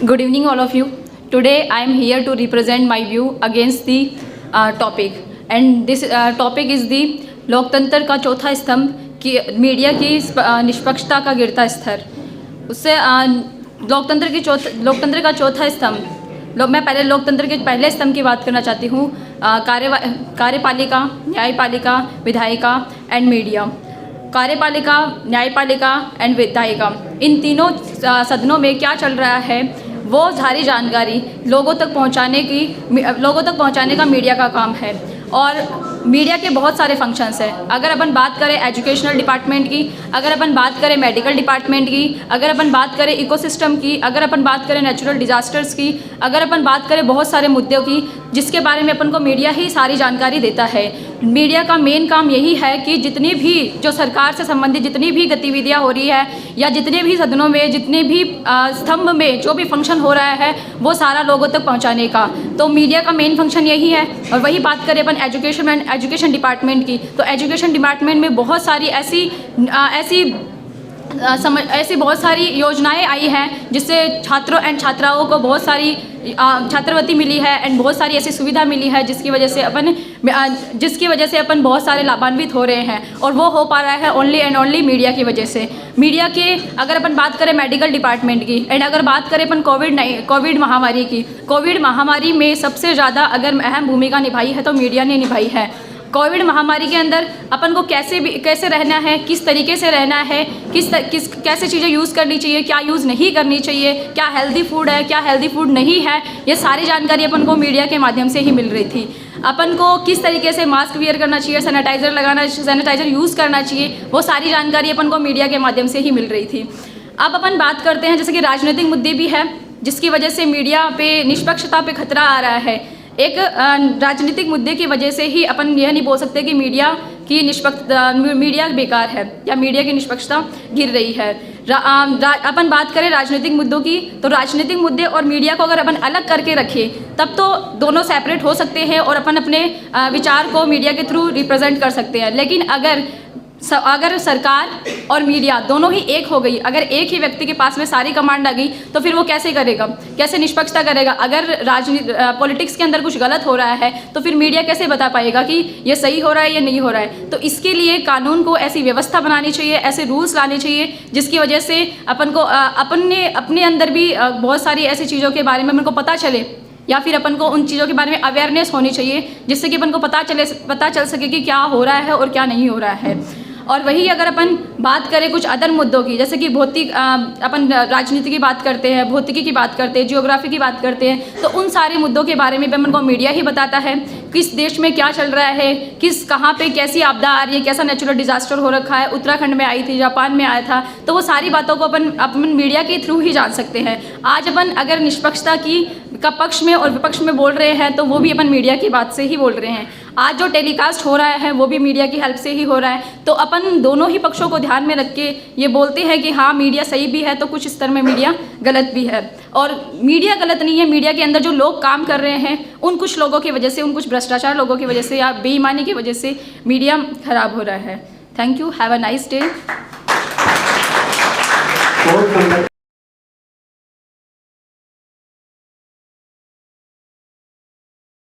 Good evening, all of you. Today, I am here to represent my view against the topic, and this topic is the लोकतंत्र का चौथा स्तंभ की media की निष्पक्षता का गिरता स्तर। उससे लोकतंत्र का चौथा स्तंभ मैं पहले लोकतंत्र के पहले स्तंभ की बात करना चाहती हूँ। कार्यपालिका, न्यायपालिका, विधायिका एंड मीडिया। कार्यपालिका, न्यायपालिका एंड विधायिका, इन तीनों सदनों में क्या चल रहा है वो सारी जानकारी लोगों तक पहुंचाने का मीडिया का काम है। और मीडिया के बहुत सारे फंक्शंस हैं। अगर अपन बात करें एजुकेशनल डिपार्टमेंट की, अगर अपन बात करें मेडिकल डिपार्टमेंट की, अगर अपन बात करें इकोसिस्टम की, अगर अपन बात करें नेचुरल डिज़ास्टर्स की, अगर अपन बात करें बहुत सारे मुद्दों की जिसके बारे में अपन को मीडिया ही सारी जानकारी देता है। मीडिया का मेन काम यही है कि जितनी भी जो सरकार से संबंधित जितनी भी गतिविधियाँ हो रही है या जितने भी सदनों में जितने भी स्तंभ में जो भी फंक्शन हो रहा है वो सारा लोगों तक पहुँचाने का, तो मीडिया का मेन फंक्शन यही है। और वही बात करें अपन एजुकेशन डिपार्टमेंट की, तो एजुकेशन डिपार्टमेंट में बहुत सारी ऐसी बहुत सारी योजनाएं आई हैं जिससे छात्रों एंड छात्राओं को बहुत सारी छात्रवृत्ति मिली है एंड बहुत सारी ऐसी सुविधा मिली है जिसकी वजह से अपन बहुत सारे लाभान्वित हो रहे हैं। और वो हो पा रहा है ओनली एंड ओनली मीडिया की वजह से। मीडिया के अगर अपन बात करें मेडिकल डिपार्टमेंट की एंड अगर बात करें अपन कोविड महामारी की, कोविड महामारी में सबसे ज़्यादा अगर अहम भूमिका निभाई है तो मीडिया ने निभाई है। कोविड महामारी के अंदर अपन को कैसे रहना है, किस तरीके से रहना है, कैसे चीज़ें यूज़ करनी चाहिए, क्या यूज़ नहीं करनी चाहिए, क्या हेल्दी फूड है, क्या हेल्दी फूड नहीं है, ये सारी जानकारी अपन को मीडिया के माध्यम से ही मिल रही थी। अपन को किस तरीके से मास्क वियर करना चाहिए, सैनिटाइज़र यूज़ करना चाहिए, वो सारी जानकारी अपन को मीडिया के माध्यम से ही मिल रही थी। अब अपन बात करते हैं जैसे कि राजनीतिक मुद्दे भी है जिसकी वजह से मीडिया पे निष्पक्षता पे खतरा आ रहा है। एक राजनीतिक मुद्दे की वजह से ही अपन यह नहीं बोल सकते कि मीडिया बेकार है या मीडिया की निष्पक्षता गिर रही है। अपन बात करें राजनीतिक मुद्दों की, तो राजनीतिक मुद्दे और मीडिया को अगर अपन अलग करके रखें तब तो दोनों सेपरेट हो सकते हैं और अपन अपने विचार को मीडिया के थ्रू रिप्रेजेंट कर सकते हैं। लेकिन अगर सरकार और मीडिया दोनों ही एक हो गई, अगर एक ही व्यक्ति के पास में सारी कमांड आ गई तो फिर वो कैसे करेगा, कैसे निष्पक्षता करेगा। अगर पॉलिटिक्स के अंदर कुछ गलत हो रहा है तो फिर मीडिया कैसे बता पाएगा कि ये सही हो रहा है या नहीं हो रहा है। तो इसके लिए कानून को ऐसी व्यवस्था बनानी चाहिए, ऐसे रूल्स लाने चाहिए जिसकी वजह से अपन को अपने अंदर भी बहुत सारी ऐसी चीज़ों के बारे में अपन को पता चले या फिर अपन को उन चीज़ों के बारे में अवेयरनेस होनी चाहिए जिससे कि अपन को पता चल सके कि क्या हो रहा है और क्या नहीं हो रहा है। और वही अगर अपन बात करें कुछ अदर मुद्दों की, जैसे कि अपन राजनीति की बात करते हैं, भौतिकी की बात करते हैं, जियोग्राफी की बात करते हैं, तो उन सारे मुद्दों के बारे में भी अपन को मीडिया ही बताता है। किस देश में क्या चल रहा है, कहाँ पे कैसी आपदा आ रही है, कैसा नेचुरल डिज़ास्टर हो रखा है, उत्तराखंड में आई थी, जापान में आया था, तो वो सारी बातों को अपन मीडिया के थ्रू ही जान सकते हैं। आज अपन अगर निष्पक्षता का पक्ष में और विपक्ष में बोल रहे हैं तो वो भी अपन मीडिया की बात से ही बोल रहे हैं। आज जो टेलीकास्ट हो रहा है वो भी मीडिया की हेल्प से ही हो रहा है। तो अपन दोनों ही पक्षों को ध्यान में रख के ये बोलते हैं कि हाँ मीडिया सही भी है तो कुछ स्तर में मीडिया गलत भी है। और मीडिया गलत नहीं है, मीडिया के अंदर जो लोग काम कर रहे हैं उन कुछ लोगों की वजह से, उन कुछ भ्रष्टाचार लोगों की वजह से या बेईमानी की वजह से मीडिया खराब हो रहा है। Thank you, have a nice day.